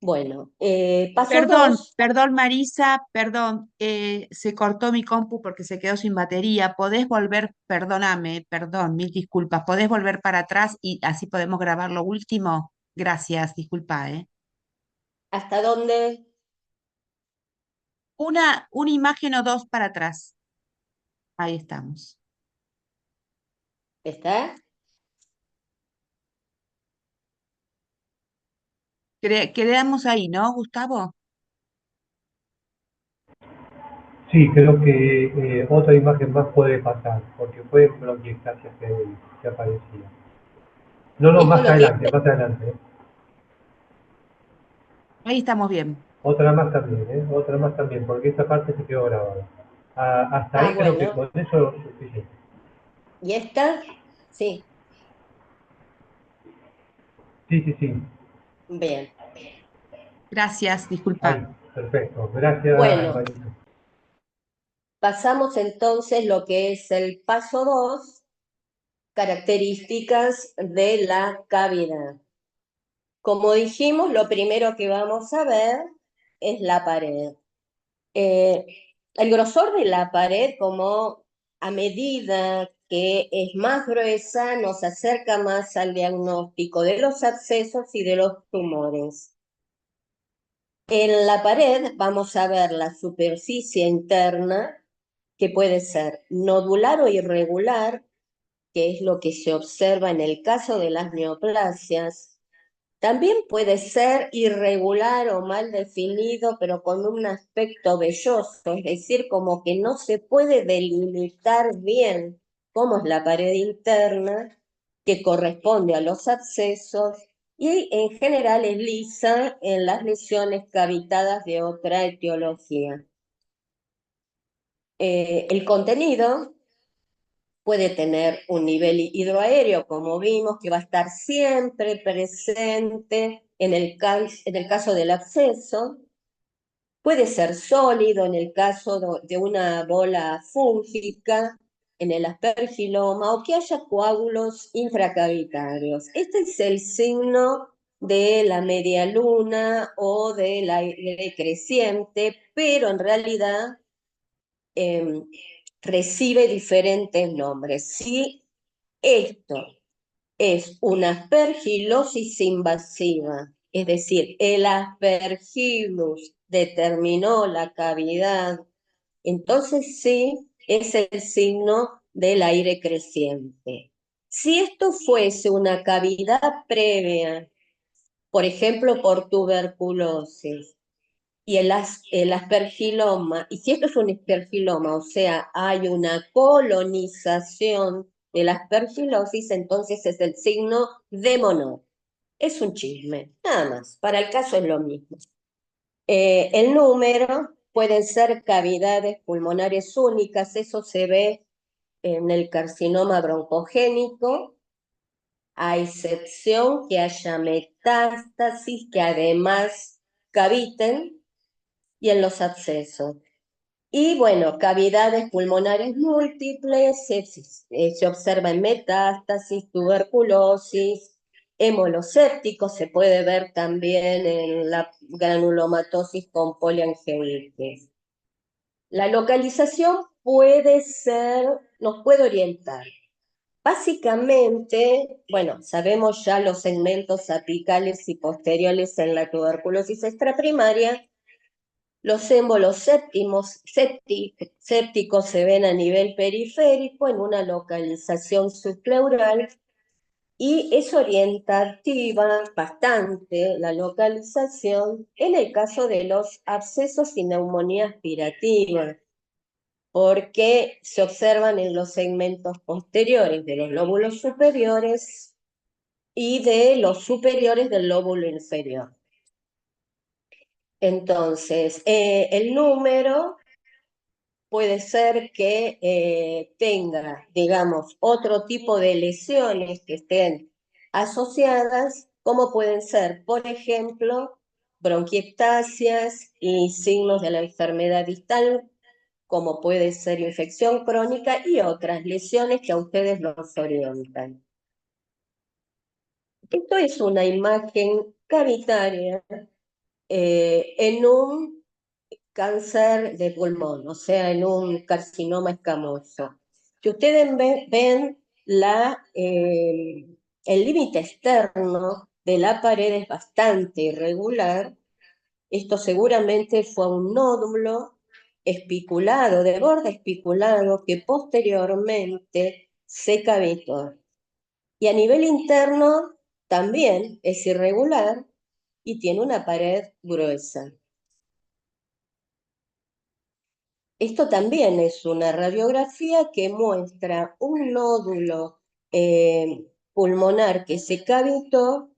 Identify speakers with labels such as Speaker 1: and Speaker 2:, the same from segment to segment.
Speaker 1: Bueno, paso
Speaker 2: Perdón,
Speaker 1: 2.
Speaker 2: perdón Marisa, perdón, se cortó mi compu porque se quedó sin batería. ¿Podés volver? Perdóname, perdón, mil disculpas. ¿Podés volver para atrás y así podemos grabar lo último? Gracias, disculpa, ¿eh?
Speaker 1: ¿Hasta dónde
Speaker 2: Una imagen o dos para atrás. Ahí estamos.
Speaker 1: está?
Speaker 2: Quedamos ahí, ¿no, Gustavo?
Speaker 3: Sí, creo que otra imagen más puede pasar, porque fue bronquiectasia que aparecía. No, no,
Speaker 1: Esto lo tiene.
Speaker 3: más adelante.
Speaker 2: Ahí estamos bien.
Speaker 3: Otra más también, porque esta parte se quedó grabada. Hasta
Speaker 1: Ah,
Speaker 3: ahí creo que
Speaker 1: bueno.
Speaker 3: con eso es suficiente.
Speaker 1: ¿Y esta? Sí,
Speaker 3: Sí, sí, sí.
Speaker 2: Bien.
Speaker 1: bien.
Speaker 2: Gracias,
Speaker 3: Ahí,
Speaker 2: disculpa.
Speaker 3: perfecto. Gracias,
Speaker 1: Bueno,
Speaker 3: Marito.
Speaker 1: pasamos entonces lo que es el paso 2, características de la cavidad. Como dijimos, lo primero que vamos a ver es la pared. Eh, el grosor de la pared, como a medida que es más gruesa, nos acerca más al diagnóstico de los abscesos y de los tumores. En la pared vamos a ver la superficie interna, que puede ser nodular o irregular, que es lo que se observa en el caso de las neoplasias. También puede ser irregular o mal definido, pero con un aspecto velloso, es decir, como que no se puede delimitar bien cómo es la pared interna, que corresponde a los abscesos, y en general es lisa en las lesiones cavitadas de otra etiología. El contenido puede tener un nivel hidroaéreo, como vimos, que va a estar siempre presente en el caso del absceso. Puede ser sólido en el caso de una bola fúngica, en el aspergiloma, o que haya coágulos infracavitarios. Este es el signo de la media luna o del aire creciente, pero en realidad eh, recibe diferentes nombres. Si esto es una aspergilosis invasiva, es decir, el aspergillus determinó la cavidad, entonces sí es el signo del aire creciente. Si esto fuese una cavidad previa, por ejemplo, por tuberculosis, y el aspergiloma, y si esto es un aspergiloma, o sea, hay una colonización de la aspergilosis, entonces es el signo de Monod. Es un chisme, nada más. Para el caso es lo mismo. El número pueden ser cavidades pulmonares únicas, eso se ve en el carcinoma broncogénico, a excepción que haya metástasis que además caviten, y en los abscesos. Y bueno, cavidades pulmonares múltiples, se observa en metástasis, tuberculosis, émolos sépticos, se puede ver también en la granulomatosis con poliangelitis. La localización puede ser, nos puede orientar. Básicamente, bueno, sabemos ya los segmentos apicales y posteriores en la tuberculosis extraprimaria. Los émbolos sépticos se ven a nivel periférico en una localización subpleural, y es orientativa bastante la localización en el caso de los abscesos y neumonía aspirativa, porque se observan en los segmentos posteriores de los lóbulos superiores y de los superiores del lóbulo inferior. Entonces, el número puede ser que tenga, digamos, otro tipo de lesiones que estén asociadas, como pueden ser, por ejemplo, bronquiectasias y signos de la enfermedad distal, como puede ser infección crónica y otras lesiones que a ustedes los orientan. Esto es una imagen cavitaria en un cáncer de pulmón, o sea, en un carcinoma escamoso. Si ustedes ven el límite externo de la pared es bastante irregular. Esto seguramente fue un nódulo espiculado, de borde espiculado, que posteriormente se cavitó. Y a nivel interno también es irregular y tiene una pared gruesa. Esto también es una radiografía que muestra un nódulo pulmonar que se cavitó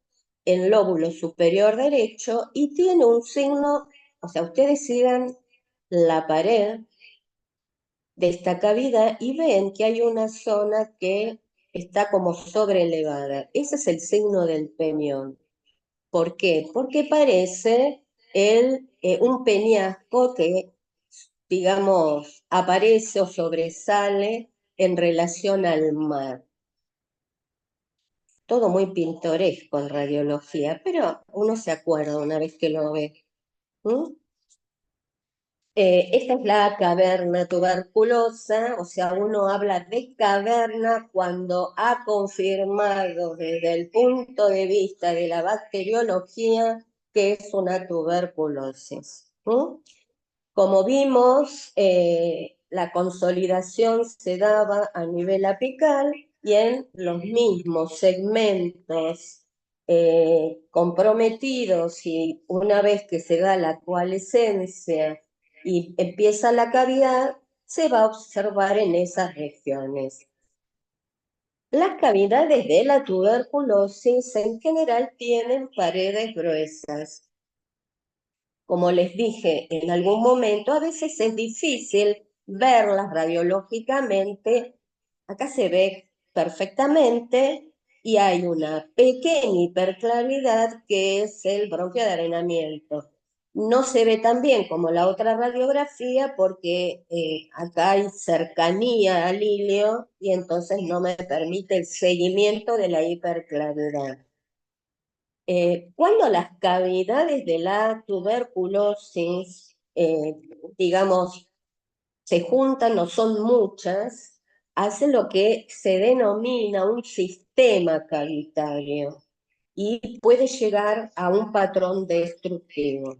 Speaker 1: en el lóbulo superior derecho y tiene un signo, o sea, ustedes sigan la pared de esta cavidad y ven que hay una zona que está como sobrelevada. Ese es el signo del peñón. ¿Por qué? Porque parece un peñasco que, digamos, aparece o sobresale en relación al mar. Todo muy pintoresco en radiología, pero uno se acuerda una vez que lo ve. ¿Mm? Esta es la caverna tuberculosa, o sea, uno habla de caverna cuando ha confirmado desde el punto de vista de la bacteriología que es una tuberculosis. Como vimos, la consolidación se daba a nivel apical y en los mismos segmentos comprometidos, y una vez que se da la coalescencia y empieza la cavidad, se va a observar en esas regiones. Las cavidades de la tuberculosis en general tienen paredes gruesas. Como les dije en algún momento, a veces es difícil verlas radiológicamente. Acá se ve perfectamente y hay una pequeña hiperclaridad que es el bronquio de arenamiento. No se ve tan bien como la otra radiografía porque acá hay cercanía al ilio y entonces no me permite el seguimiento de la hiperclaridad. Cuando las cavidades de la tuberculosis, digamos, se juntan, no son muchas, hace lo que se denomina un sistema cavitario y puede llegar a un patrón destructivo.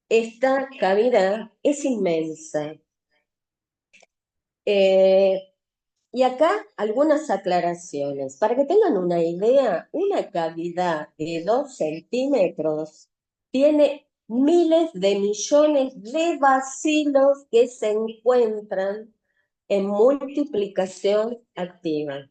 Speaker 1: Esta cavidad es inmensa. Y acá algunas aclaraciones. Para que tengan una idea, una cavidad de 2 centímetros tiene miles de millones de bacilos que se encuentran en multiplicación activa.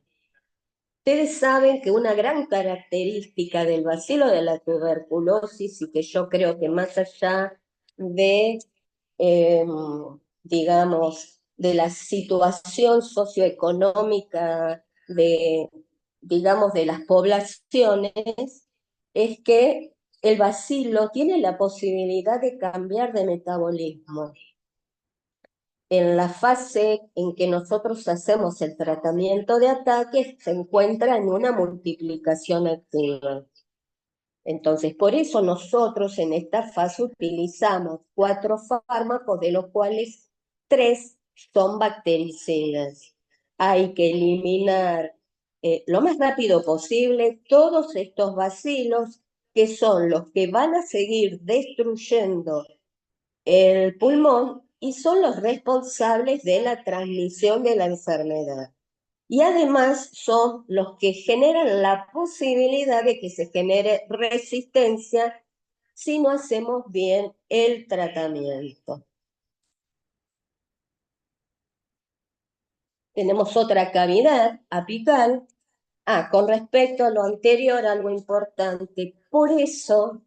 Speaker 1: Ustedes saben que una gran característica del bacilo de la tuberculosis, y que yo creo que más allá de digamos, de la situación socioeconómica digamos, de las poblaciones, es que el bacilo tiene la posibilidad de cambiar de metabolismo. En la fase en que nosotros hacemos el tratamiento de ataque, se encuentra en una multiplicación activa. Entonces, por eso nosotros en esta fase utilizamos 4 fármacos, de los cuales 3 son bactericidas. Hay que eliminar lo más rápido posible todos estos bacilos, que son los que van a seguir destruyendo el pulmón y son los responsables de la transmisión de la enfermedad. Y además son los que generan la posibilidad de que se genere resistencia si no hacemos bien el tratamiento. Tenemos otra cavidad apical. Con respecto a lo anterior, algo importante. Por eso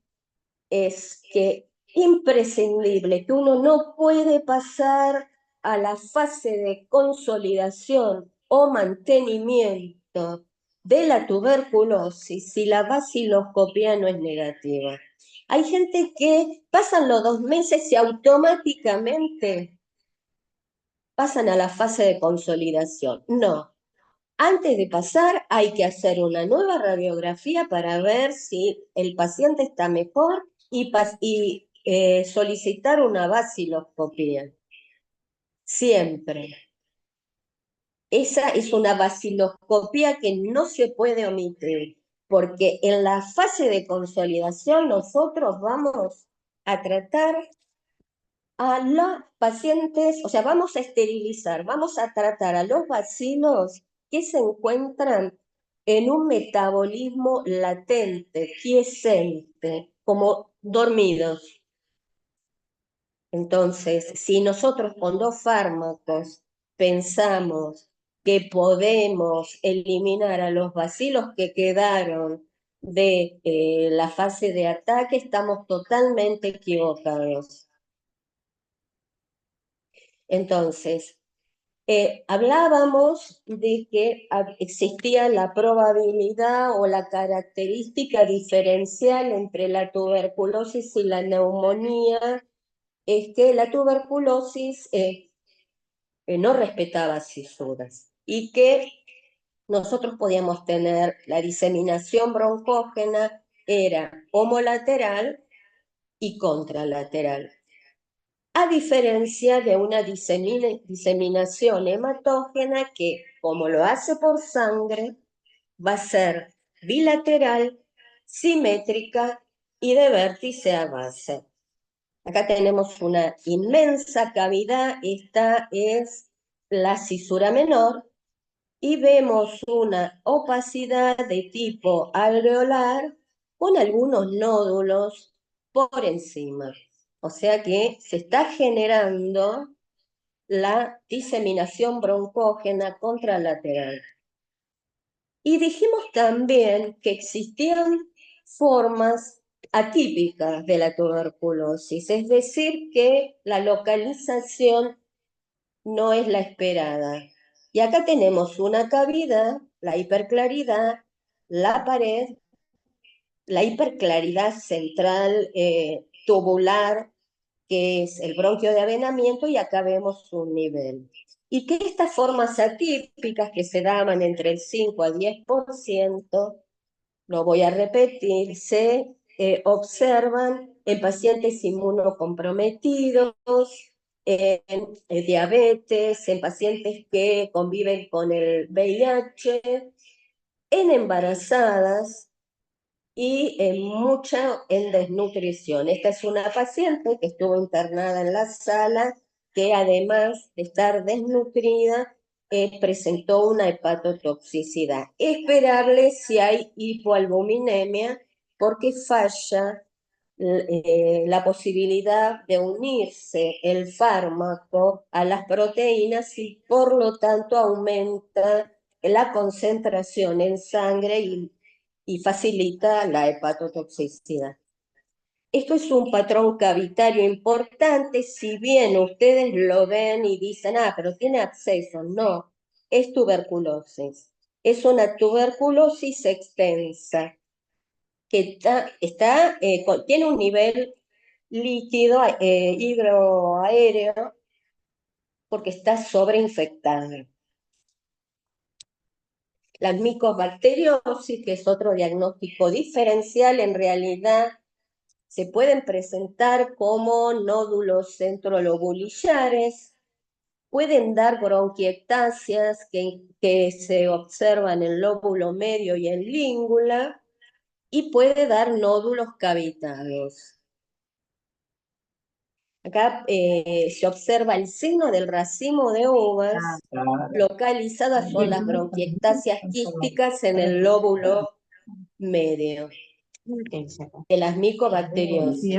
Speaker 1: es que imprescindible que uno no puede pasar a la fase de consolidación o mantenimiento de la tuberculosis si la baciloscopía no es negativa. Hay gente que pasan los 2 meses y automáticamente pasan a la fase de consolidación. No, Antes de pasar hay que hacer una nueva radiografía para ver si el paciente está mejor y solicitar una vaciloscopía. Siempre. Esa es una vaciloscopía que no se puede omitir, porque en la fase de consolidación nosotros vamos a tratar a los pacientes, o sea, vamos a esterilizar, vamos a tratar a los bacilos que se encuentran en un metabolismo latente, quiescente, como dormidos. Entonces, si nosotros con 2 fármacos pensamos que podemos eliminar a los bacilos que quedaron de la fase de ataque, estamos totalmente equivocados. Entonces, hablábamos de que existía la probabilidad o la característica diferencial entre la tuberculosis y la neumonía, es que la tuberculosis no respetaba cisuras y que nosotros podíamos tener la diseminación broncógena, era homolateral y contralateral. A diferencia de una diseminación hematógena que, como lo hace por sangre, va a ser bilateral, simétrica y de vértice a base. Acá tenemos una inmensa cavidad, esta es la cisura menor, y vemos una opacidad de tipo alveolar con algunos nódulos por encima. O sea que se está generando la diseminación broncógena contralateral. Y dijimos también que existían formas atípicas de la tuberculosis, es decir, que la localización no es la esperada. Y acá tenemos una cavidad, la hiperclaridad, la pared, la hiperclaridad central tubular, que es el bronquio de avenamiento, y acá vemos un nivel. Y que estas formas atípicas que se daban entre el 5 a 10%, lo voy a repetir, se observan en pacientes inmunocomprometidos, en diabetes, en pacientes que conviven con el VIH, en embarazadas y en desnutrición. Esta es una paciente que estuvo internada en la sala, que además de estar desnutrida, presentó una hepatotoxicidad. Esperable si hay hipoalbuminemia, porque falla la posibilidad de unirse el fármaco a las proteínas y por lo tanto aumenta la concentración en sangre y facilita la hepatotoxicidad. Esto es un patrón cavitario importante, si bien ustedes lo ven y dicen, pero tiene absceso. No, es tuberculosis. Es una tuberculosis extensa que tiene un nivel líquido hidroaéreo porque está sobreinfectada. La micobacteriosis, que es otro diagnóstico diferencial, en realidad se pueden presentar como nódulos centrolobulillares, pueden dar bronquiectasias que se observan en el lóbulo medio y en língula, y puede dar nódulos cavitados. Acá se observa el signo del racimo de uvas, localizadas son las bronquiectasias quísticas en el lóbulo medio de las micobacteriosis.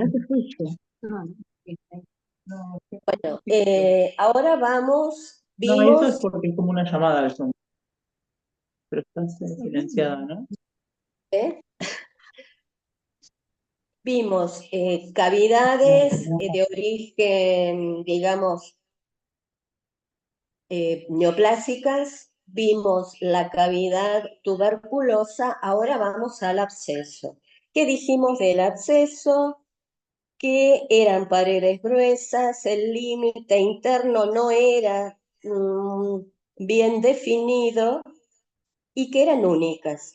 Speaker 1: Bueno, ahora
Speaker 4: No, eso es porque es como una llamada al Zoom. Pero está silenciada, ¿no?
Speaker 1: Vimos cavidades de origen, digamos, neoplásicas, vimos la cavidad tuberculosa, ahora vamos al absceso. ¿Qué dijimos del absceso? Que eran paredes gruesas, el límite interno no era bien definido, y que eran únicas.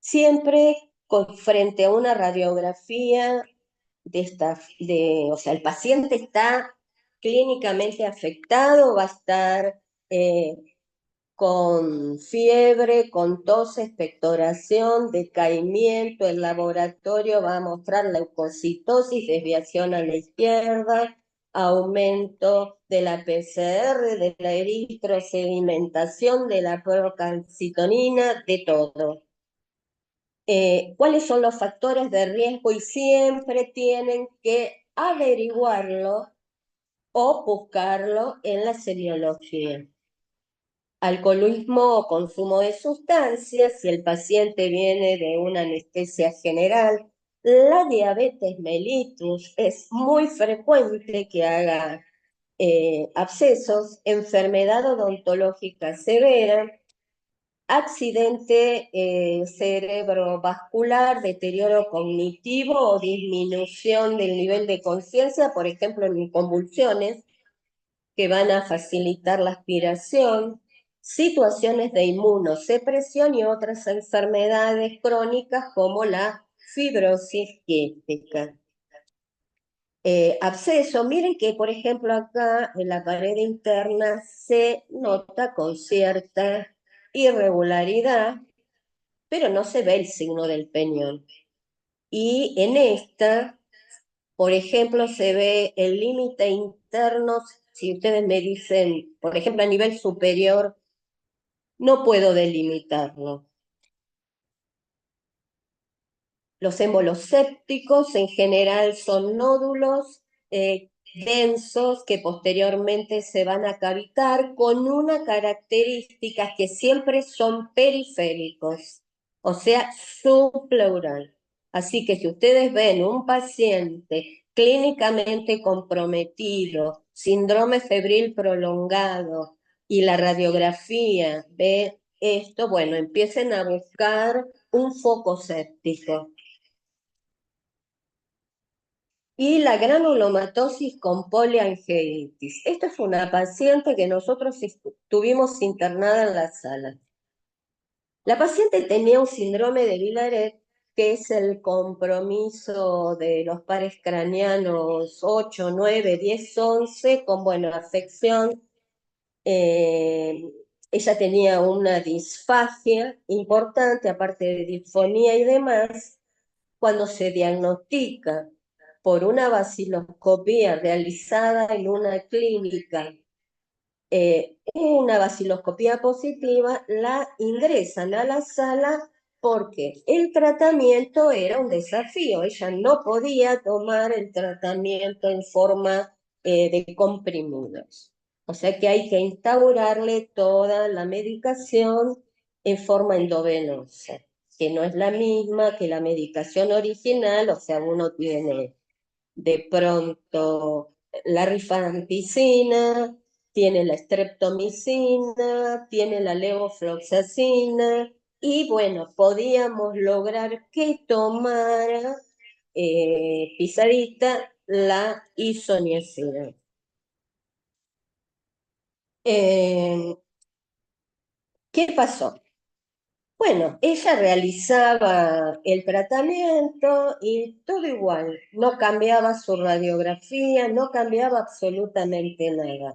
Speaker 1: Siempre frente a una radiografía o sea, el paciente está clínicamente afectado, va a estar con fiebre, con tos, expectoración, decaimiento, el laboratorio va a mostrar leucocitosis, desviación a la izquierda, aumento de la PCR, de la eritrosedimentación, de la procalcitonina, de todo. ¿Cuáles son los factores de riesgo? Y siempre tienen que averiguarlo o buscarlo en la semiología. Alcoholismo o consumo de sustancias, si el paciente viene de una anestesia general. La diabetes mellitus es muy frecuente que haga abscesos, enfermedad odontológica severa, accidente cerebrovascular, deterioro cognitivo o disminución del nivel de conciencia, por ejemplo, en convulsiones, que van a facilitar la aspiración, situaciones de inmunosupresión y otras enfermedades crónicas como la fibrosis quística. Absceso, miren que por ejemplo acá en la pared interna se nota con cierta irregularidad, pero no se ve el signo del peñón. Y en esta, por ejemplo, se ve el límite interno. Si ustedes me dicen, por ejemplo, a nivel superior, no puedo delimitarlo. Los émbolos sépticos en general son nódulos densos que posteriormente se van a cavitar con una característica que siempre son periféricos, o sea, subpleural. Así que si ustedes ven un paciente clínicamente comprometido, síndrome febril prolongado y la radiografía ve esto, bueno, empiecen a buscar un foco séptico. Y la granulomatosis con poliangiitis. Esta es una paciente que nosotros tuvimos internada en la sala. La paciente tenía un síndrome de Villaret, que es el compromiso de los pares craneanos 8, 9, 10, 11, con, bueno, afección. Ella tenía una disfagia importante, aparte de disfonía y demás. Cuando se diagnostica por una vaciloscopía realizada en una clínica, una vaciloscopía positiva, la ingresan a la sala porque el tratamiento era un desafío. Ella no podía tomar el tratamiento en forma de comprimidos. O sea que hay que instaurarle toda la medicación en forma endovenosa, que no es la misma que la medicación original. O sea, uno tiene de pronto la rifampicina, tiene la streptomicina, tiene la levofloxacina, y bueno, podíamos lograr que tomara pisadita la isoniazida. ¿Qué pasó? Bueno, ella realizaba el tratamiento y todo igual, no cambiaba su radiografía, no cambiaba absolutamente nada.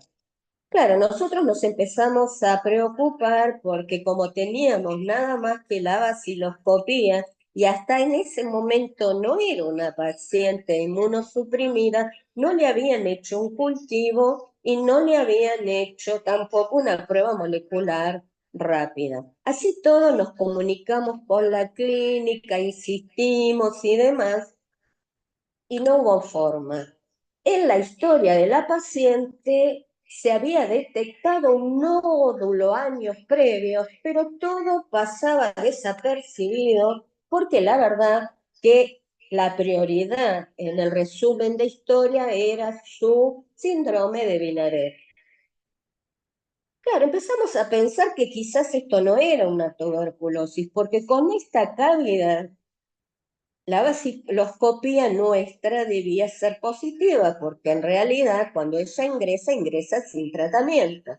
Speaker 1: Claro, nosotros nos empezamos a preocupar porque como teníamos nada más que la vaciloscopía y hasta en ese momento no era una paciente inmunosuprimida, no le habían hecho un cultivo y no le habían hecho tampoco una prueba molecular rápida. Así todo nos comunicamos con la clínica, insistimos y demás, y no hubo forma. En la historia de la paciente se había detectado un nódulo años previos, pero todo pasaba desapercibido porque la verdad que la prioridad en el resumen de historia era su síndrome de Villaret. Claro, empezamos a pensar que quizás esto no era una tuberculosis, porque con esta cavidad la vaciloscopía nuestra debía ser positiva, porque en realidad cuando ella ingresa, ingresa sin tratamiento.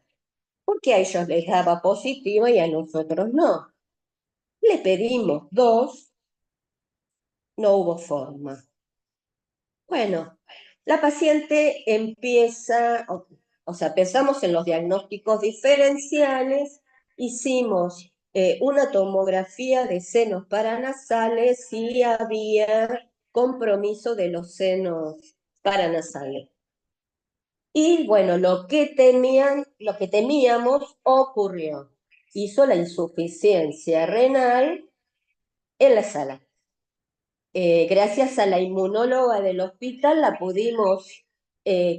Speaker 1: ¿Por qué a ellos les daba positivo y a nosotros no? Le pedimos 2, no hubo forma. Bueno, la paciente empieza, o sea, pensamos en los diagnósticos diferenciales, hicimos una tomografía de senos paranasales y había compromiso de los senos paranasales. Y bueno, lo que temíamos ocurrió. Hizo la insuficiencia renal en la sala. Gracias a la inmunóloga del hospital la pudimos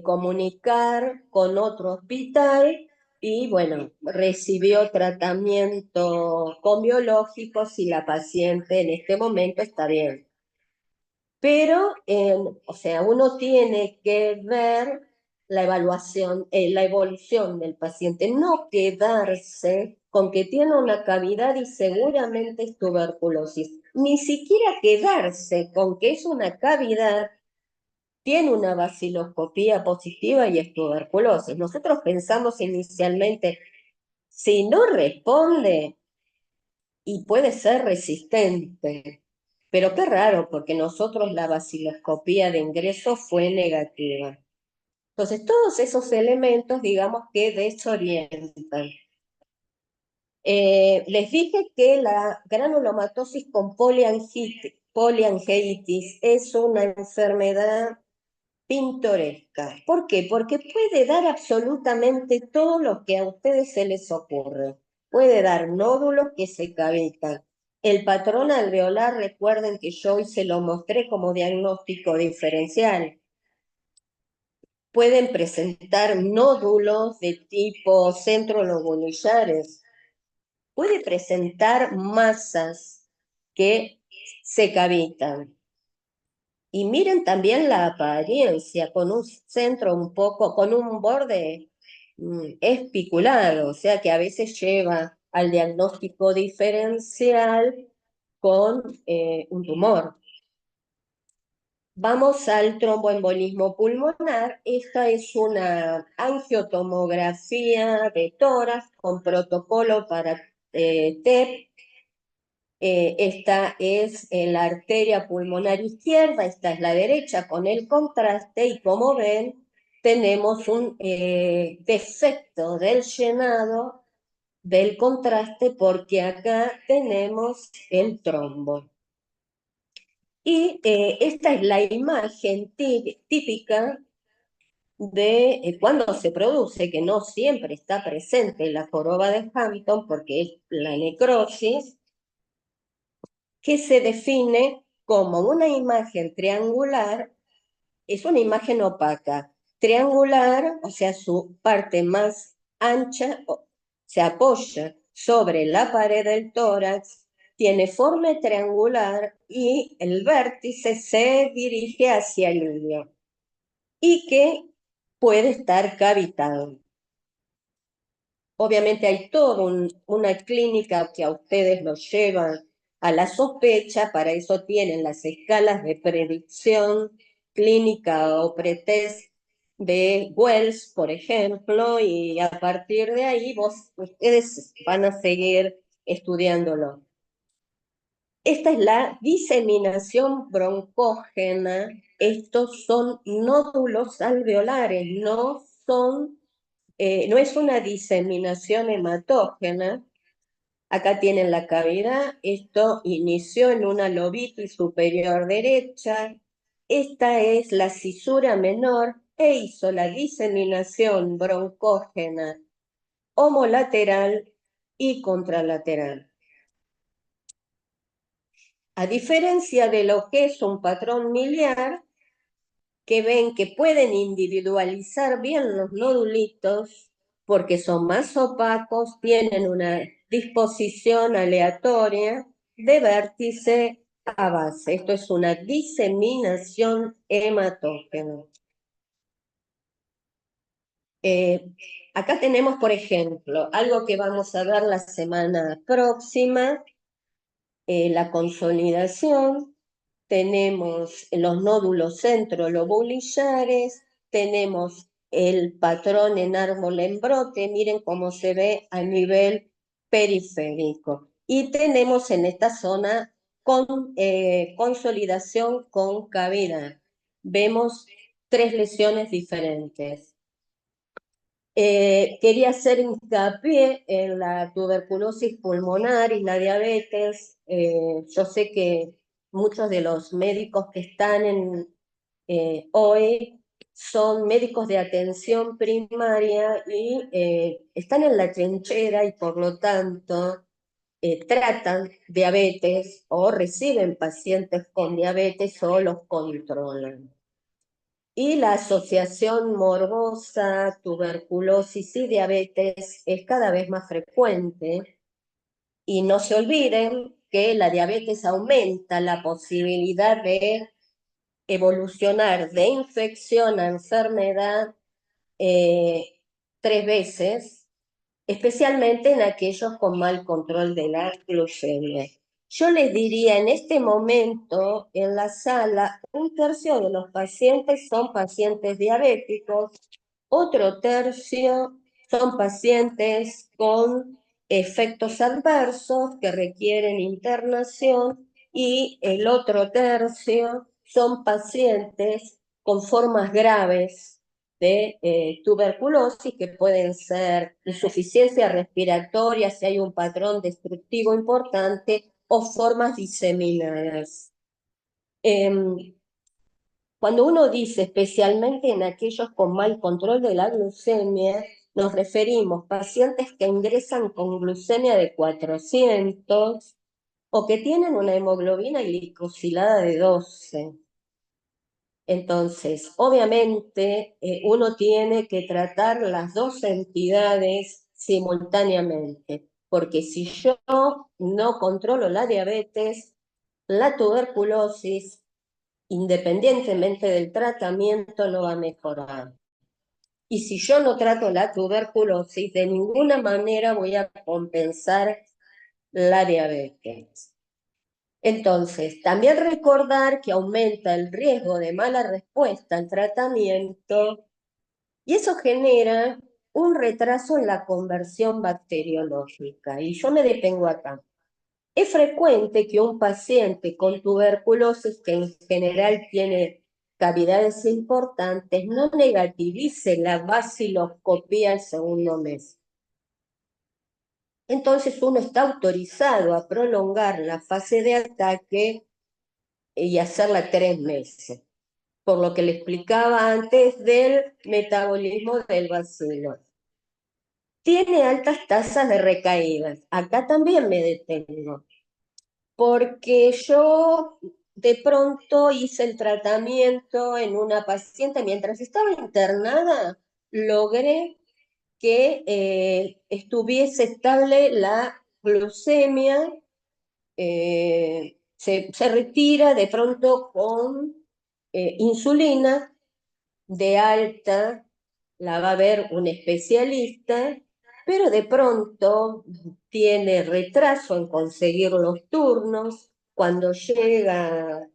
Speaker 1: comunicar con otro hospital y bueno, recibió tratamiento con biológicos y la paciente en este momento está bien. Pero, o sea, uno tiene que ver la evaluación, la evolución del paciente, no quedarse con que tiene una cavidad y seguramente es tuberculosis. Ni siquiera quedarse con que es una cavidad, tiene una baciloscopía positiva y es tuberculosis. Nosotros pensamos inicialmente, si no responde y puede ser resistente, pero qué raro, porque nosotros la baciloscopía de ingreso fue negativa. Entonces, todos esos elementos, digamos que desorientan. Les dije que la granulomatosis con poliangiitis es una enfermedad pintoresca. ¿Por qué? Porque puede dar absolutamente todo lo que a ustedes se les ocurre. Puede dar nódulos que se cavitan. El patrón alveolar, recuerden que yo hoy se lo mostré como diagnóstico diferencial. Pueden presentar nódulos de tipo centrolobulillares. Puede presentar masas que se cavitan. Y miren también la apariencia, con un centro un poco, con un borde espiculado, o sea que a veces lleva al diagnóstico diferencial con un tumor. Vamos al tromboembolismo pulmonar. Esta es una angiotomografía de tórax con protocolo para TEP. Esta es la arteria pulmonar izquierda, esta es la derecha con el contraste y como ven tenemos un defecto del llenado del contraste porque acá tenemos el trombo. Y esta es la imagen típica de cuando se produce, que no siempre está presente la joroba de Hampton porque es la necrosis, que se define como una imagen triangular, es una imagen opaca. Triangular, o sea, su parte más ancha se apoya sobre la pared del tórax, tiene forma triangular y el vértice se dirige hacia el ilio y que puede estar cavitado. Obviamente hay toda una clínica que a ustedes los lleva a la sospecha, para eso tienen las escalas de predicción clínica o pretest de Wells, por ejemplo, y a partir de ahí ustedes van a seguir estudiándolo. Esta es la diseminación broncógena. Estos son nódulos alveolares, no es una diseminación hematógena. Acá tienen la cavidad, esto inició en una lobitis superior derecha, esta es la cisura menor e hizo la diseminación broncógena homolateral y contralateral. A diferencia de lo que es un patrón miliar, que ven que pueden individualizar bien los nodulitos porque son más opacos, tienen una disposición aleatoria de vértice a base. Esto es una diseminación hematógena. Acá tenemos, por ejemplo, algo que vamos a ver la semana próxima, la consolidación. Tenemos los nódulos centrolobulillares, tenemos el patrón en árbol en brote, miren cómo se ve a nivel periférico. Y tenemos en esta zona consolidación con cavidad. Vemos 3 lesiones diferentes. Quería hacer hincapié en la tuberculosis pulmonar y la diabetes. Yo sé que muchos de los médicos que están hoy son médicos de atención primaria y están en la trinchera y por lo tanto tratan diabetes o reciben pacientes con diabetes o los controlan. Y la asociación morbosa, tuberculosis y diabetes es cada vez más frecuente. Y no se olviden que la diabetes aumenta la posibilidad de evolucionar de infección a enfermedad 3 veces, especialmente en aquellos con mal control de la glucemia. Yo les diría, en este momento, en la sala, 1/3 de los pacientes son pacientes diabéticos, otro tercio son pacientes con efectos adversos que requieren internación y el otro tercio son pacientes con formas graves de tuberculosis que pueden ser insuficiencia respiratoria si hay un patrón destructivo importante o formas diseminadas. Cuando uno dice especialmente en aquellos con mal control de la glucemia, nos referimos a pacientes que ingresan con glucemia de 400 o que tienen una hemoglobina glicosilada de 12. Entonces, obviamente, uno tiene que tratar las 2 entidades simultáneamente, porque si yo no controlo la diabetes, la tuberculosis, independientemente del tratamiento, no va a mejorar. Y si yo no trato la tuberculosis, de ninguna manera voy a compensar la diabetes. Entonces, también recordar que aumenta el riesgo de mala respuesta al tratamiento y eso genera un retraso en la conversión bacteriológica. Y yo me detengo acá. Es frecuente que un paciente con tuberculosis, que en general tiene cavidades importantes, no negativice la baciloscopía el segundo mes. Entonces uno está autorizado a prolongar la fase de ataque y hacerla 3 meses, por lo que le explicaba antes del metabolismo del bacilo. Tiene altas tasas de recaídas. Acá también me detengo, porque yo de pronto hice el tratamiento en una paciente, mientras estaba internada, logré que estuviese estable la glucemia, se retira de pronto con insulina de alta, la va a ver un especialista, pero de pronto tiene retraso en conseguir los turnos. Cuando llega,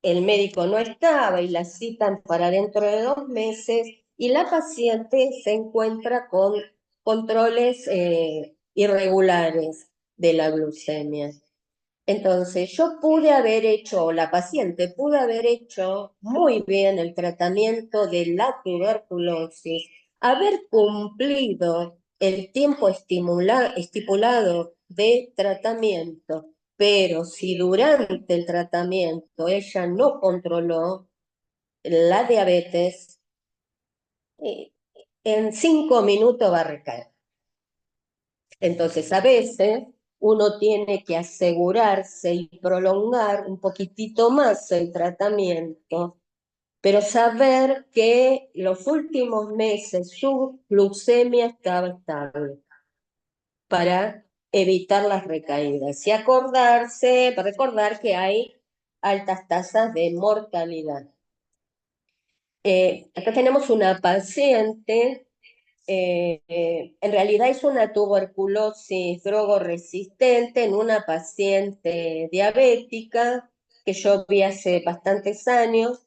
Speaker 1: el médico no estaba y la citan para dentro de 2 meses y la paciente se encuentra con controles irregulares de la glucemia. Entonces, yo pude haber hecho, la paciente pudo haber hecho muy bien el tratamiento de la tuberculosis, haber cumplido el tiempo estipulado de tratamiento, pero si durante el tratamiento ella no controló la diabetes, en 5 minutos va a recaer. Entonces, a veces uno tiene que asegurarse y prolongar un poquitito más el tratamiento, pero saber que los últimos meses su glucemia estaba estable para evitar las recaídas y recordar que hay altas tasas de mortalidad. Acá tenemos una paciente. En realidad es una tuberculosis drogoresistente en una paciente diabética que yo vi hace bastantes años.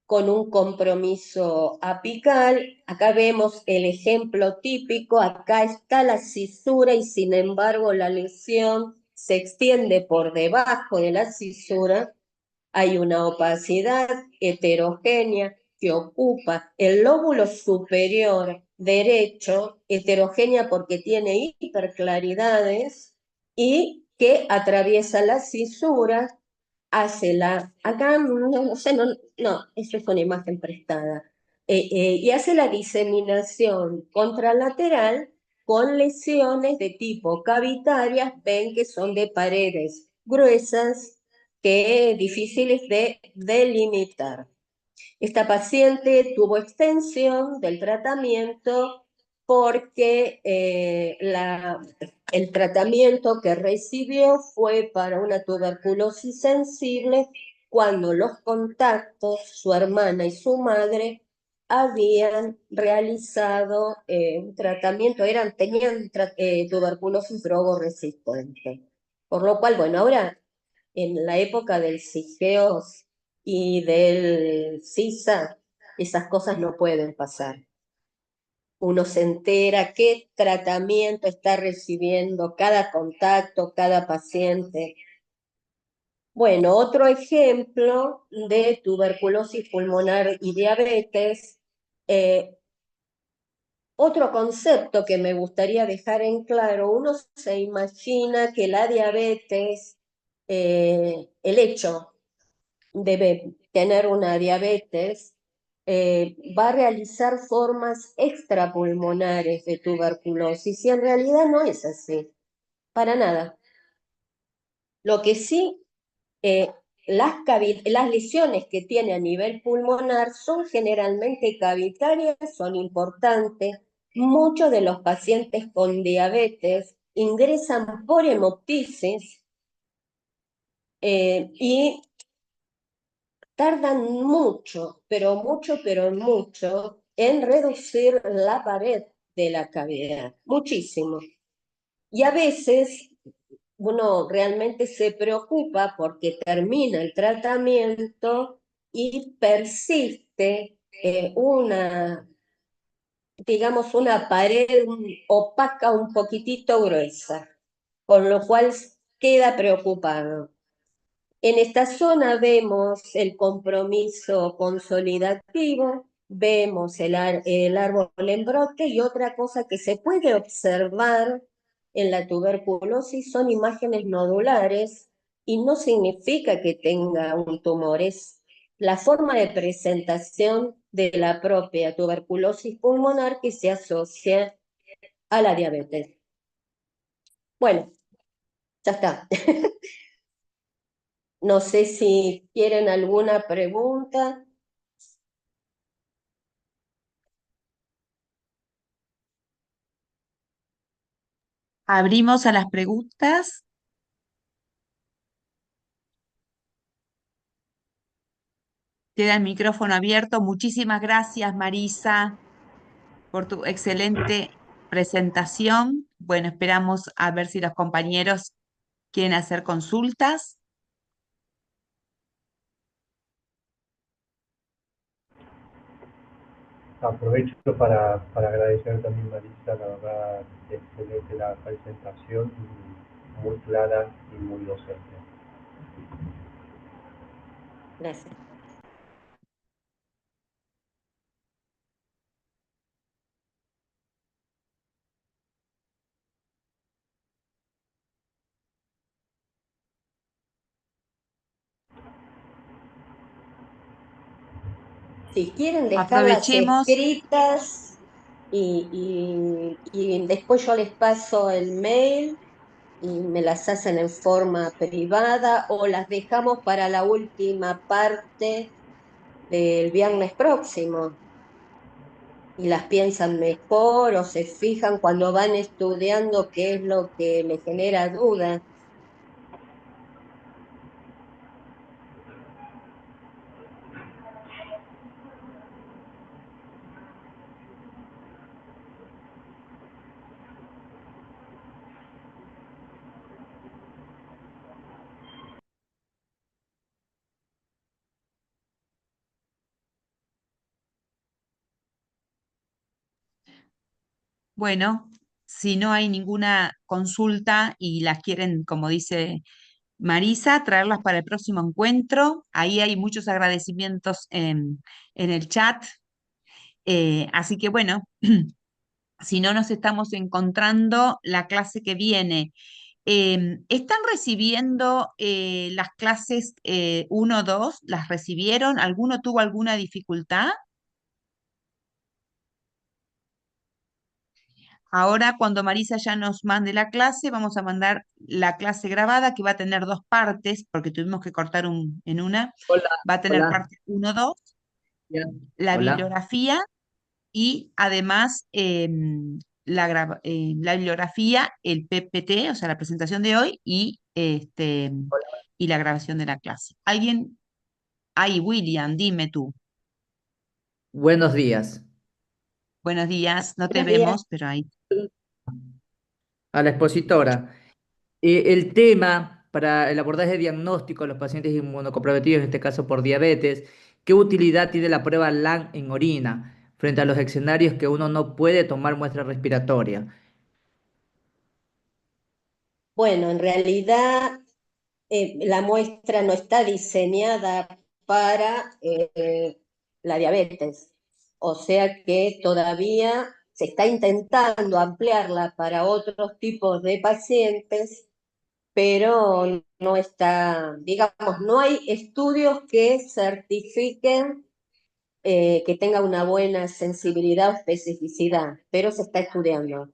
Speaker 1: con un compromiso apical. Acá vemos el ejemplo típico, acá está la cisura y sin embargo la lesión se extiende por debajo de la cisura. Hay una opacidad heterogénea que ocupa el lóbulo superior derecho, heterogénea porque tiene hiperclaridades y que atraviesa la cisura, hace la, acá no sé, no, eso es una imagen prestada, y hace la diseminación contralateral con lesiones de tipo cavitarias, ven que son de paredes gruesas, que difíciles de delimitar. Esta paciente tuvo extensión del tratamiento porque el tratamiento que recibió fue para una tuberculosis sensible cuando los contactos, su hermana y su madre, habían realizado un tratamiento, tenían tuberculosis drogoresistente. Por lo cual, bueno, ahora en la época del CIGEOS y del CISA, esas cosas no pueden pasar. Uno se entera qué tratamiento está recibiendo cada contacto, cada paciente. Bueno, otro ejemplo de tuberculosis pulmonar y diabetes, otro concepto que me gustaría dejar en claro, uno se imagina que la diabetes, el hecho de tener una diabetes, va a realizar formas extrapulmonares de tuberculosis y en realidad no es así, para nada. Lo que sí, eh, las lesiones que tiene a nivel pulmonar son generalmente cavitarias, son importantes. Muchos de los pacientes con diabetes ingresan por hemoptisis y tardan mucho, pero mucho en reducir la pared de la cavidad, muchísimo. Y a veces uno realmente se preocupa porque termina el tratamiento y persiste digamos, una pared opaca un poquitito gruesa, con lo cual queda preocupado. En esta zona vemos el compromiso consolidativo, vemos el árbol en brote y otra cosa que se puede observar en la tuberculosis son imágenes nodulares y no significa que tenga un tumor, es la forma de presentación de la propia tuberculosis pulmonar que se asocia a la diabetes. Bueno, ya está. No sé si quieren alguna pregunta.
Speaker 2: Abrimos a las preguntas. Queda el micrófono abierto. Muchísimas gracias, Marisa, por tu excelente presentación. Bueno, esperamos a ver si los compañeros quieren hacer consultas.
Speaker 3: Aprovecho para agradecer también, Marisa, la verdad, excelente la presentación, y muy clara y muy docente.
Speaker 1: Gracias. Si quieren dejarlas
Speaker 2: Aprovechemos.
Speaker 1: escritas y después yo les paso el mail y me las hacen en forma privada o las dejamos para la última parte del viernes próximo y las piensan mejor o se fijan cuando van estudiando qué es lo que les genera dudas.
Speaker 2: Bueno, si no hay ninguna consulta y las quieren, como dice Marisa, traerlas para el próximo encuentro. Ahí hay muchos agradecimientos en el chat. Así que bueno, si no nos estamos encontrando la clase que viene. ¿Están recibiendo las clases 1, 2? ¿Las recibieron? ¿Alguno tuvo alguna dificultad? Ahora, cuando Marisa ya nos mande la clase, vamos a mandar la clase grabada que va a tener dos partes, porque tuvimos que cortar en una.
Speaker 5: Hola,
Speaker 2: Va a tener
Speaker 5: hola,
Speaker 2: parte 1, 2,
Speaker 5: ya,
Speaker 2: la
Speaker 5: hola.
Speaker 2: bibliografía y además la bibliografía, el PPT, o sea, la presentación de hoy y la grabación de la clase. ¿Alguien? Ay, William, dime tú.
Speaker 5: Buenos días.
Speaker 2: Buenos días, no te
Speaker 1: Buenos días.
Speaker 2: vemos, pero ahí.
Speaker 5: A la expositora. El tema para el abordaje diagnóstico de los pacientes inmunocomprometidos, en este caso por diabetes, ¿qué utilidad tiene la prueba LAN en orina frente a los escenarios que uno no puede tomar muestra respiratoria?
Speaker 1: Bueno, en realidad la muestra no está diseñada para la diabetes, o sea que todavía se está intentando ampliarla para otros tipos de pacientes, pero no está, digamos, no hay estudios que certifiquen que tenga una buena sensibilidad o especificidad, pero se está estudiando.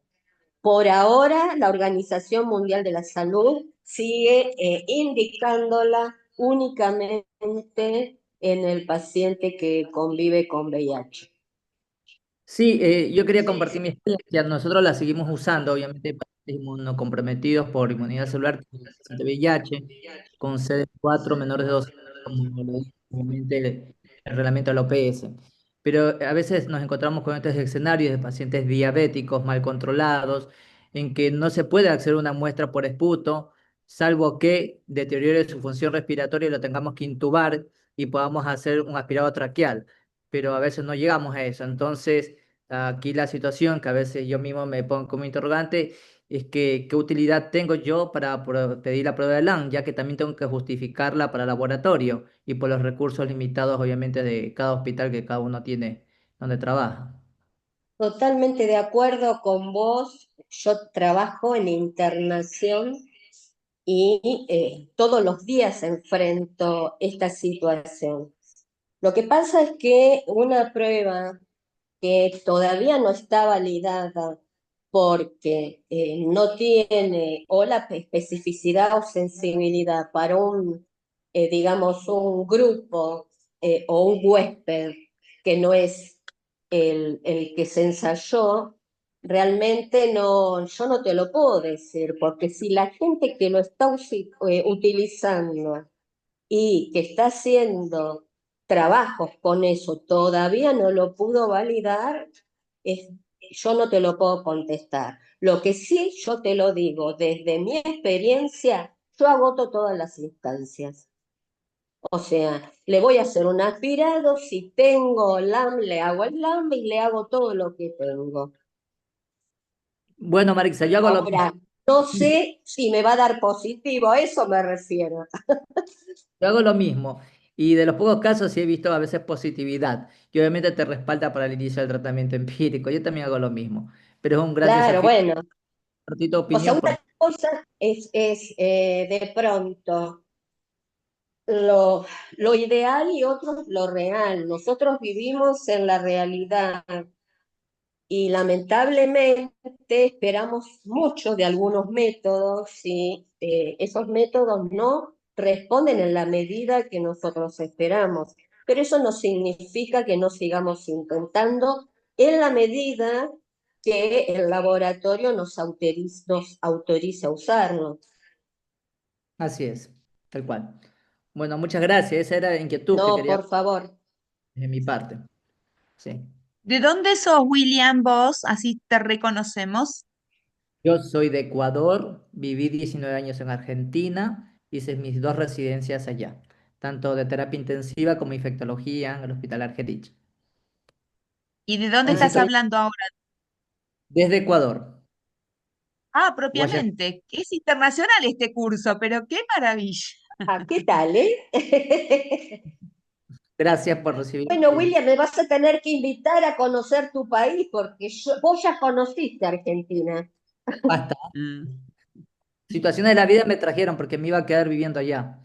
Speaker 1: Por ahora, la Organización Mundial de la Salud sigue indicándola únicamente en el paciente que convive con VIH.
Speaker 5: Sí, yo quería compartir mi experiencia. Nosotros la seguimos usando, obviamente, para pacientes inmunocomprometidos por inmunidad celular, como el paciente VIH, con CD4 menores de 12, como lo dice obviamente el reglamento de la OPS. Pero a veces nos encontramos con estos escenarios de pacientes diabéticos mal controlados, en que no se puede hacer una muestra por esputo, salvo que deteriore su función respiratoria y lo tengamos que intubar y podamos hacer un aspirado traqueal. Pero a veces no llegamos a eso. Entonces, aquí la situación que a veces yo mismo me pongo como interrogante es que qué utilidad tengo yo para pedir la prueba de LAN, ya que también tengo que justificarla para laboratorio y por los recursos limitados, obviamente, de cada hospital que cada uno tiene donde trabaja.
Speaker 1: Totalmente de acuerdo con vos. Yo trabajo en internación y todos los días enfrento esta situación. Lo que pasa es que una prueba que todavía no está validada porque no tiene o la especificidad o sensibilidad para digamos, un grupo o un huésped que no es el que se ensayó, realmente no, yo no te lo puedo decir, porque si la gente que lo está utilizando y que está haciendo trabajos con eso todavía no lo pudo validar, es, yo no te lo puedo contestar. Lo que sí yo te lo digo, desde mi experiencia, yo agoto todas las instancias. O sea, le voy a hacer un aspirado, si tengo LAM, le hago el LAM y le hago todo lo que tengo.
Speaker 5: Bueno, Marixa, yo hago lo mismo.
Speaker 1: Ahora, no sé si me va a dar positivo, a eso me refiero.
Speaker 5: Yo hago lo mismo. Y de los pocos casos sí he visto a veces positividad. Y obviamente te respalda para el inicio del tratamiento empírico. Yo también hago lo mismo. Pero es un gran
Speaker 1: Claro,
Speaker 5: desafío.
Speaker 1: bueno.
Speaker 5: Compartir tu
Speaker 1: O sea,
Speaker 5: opinión
Speaker 1: una
Speaker 5: porque
Speaker 1: cosa es de pronto lo, lo ideal y otro lo real. Nosotros vivimos en la realidad y lamentablemente esperamos mucho de algunos métodos y esos métodos no responden en la medida que nosotros esperamos. Pero eso no significa que no sigamos intentando en la medida que el laboratorio nos autorice a usarlo.
Speaker 5: así es, tal cual. Bueno, muchas gracias. Esa era la inquietud que
Speaker 1: No,
Speaker 5: quería
Speaker 1: por favor.
Speaker 5: de mi parte. Sí.
Speaker 2: ¿De dónde sos, William, vos? Así te reconocemos.
Speaker 5: Yo soy de Ecuador, viví 19 años en Argentina, hice mis dos residencias allá, tanto de terapia intensiva como infectología en el Hospital Argerich.
Speaker 2: ¿Y de dónde
Speaker 5: Así
Speaker 2: estás
Speaker 5: que
Speaker 2: hablando ahora?
Speaker 5: Desde Ecuador,
Speaker 2: Ah,
Speaker 5: Guayaquil.
Speaker 2: propiamente. Es internacional este curso, pero qué maravilla.
Speaker 1: Ah, ¿qué tal,
Speaker 5: Gracias por recibirme.
Speaker 1: Bueno, William, me vas a tener que invitar a conocer tu país porque vos ya conociste Argentina.
Speaker 5: Basta.
Speaker 2: Mm.
Speaker 5: Situaciones de la vida me trajeron porque me iba a quedar viviendo allá.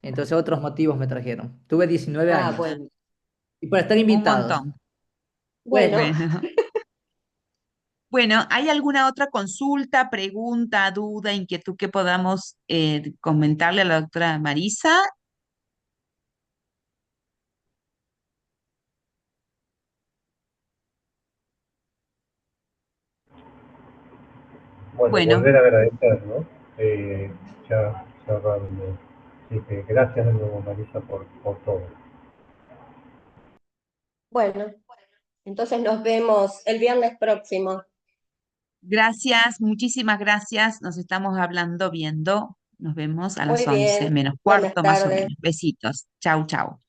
Speaker 5: Entonces otros motivos me trajeron. Tuve 19
Speaker 1: Ah,
Speaker 5: años.
Speaker 1: bueno.
Speaker 5: Y por estar
Speaker 2: Un
Speaker 5: invitados.
Speaker 2: montón.
Speaker 1: Bueno,
Speaker 5: Pues,
Speaker 2: Bueno. Bueno, ¿hay alguna otra consulta, pregunta, duda, inquietud que podamos comentarle a la doctora Marisa?
Speaker 3: Bueno,
Speaker 2: Bueno,
Speaker 3: volver a agradecer, ¿no? Ya cerrando. Así que gracias de nuevo, Marisa, por todo.
Speaker 1: bueno. Entonces nos vemos el viernes próximo.
Speaker 2: gracias, muchísimas gracias. Nos estamos hablando, viendo. Nos vemos a
Speaker 1: Muy
Speaker 2: las 11
Speaker 1: bien.
Speaker 2: menos
Speaker 1: Buenas
Speaker 2: cuarto más o
Speaker 1: tardes.
Speaker 2: menos. Besitos. Chau, chau.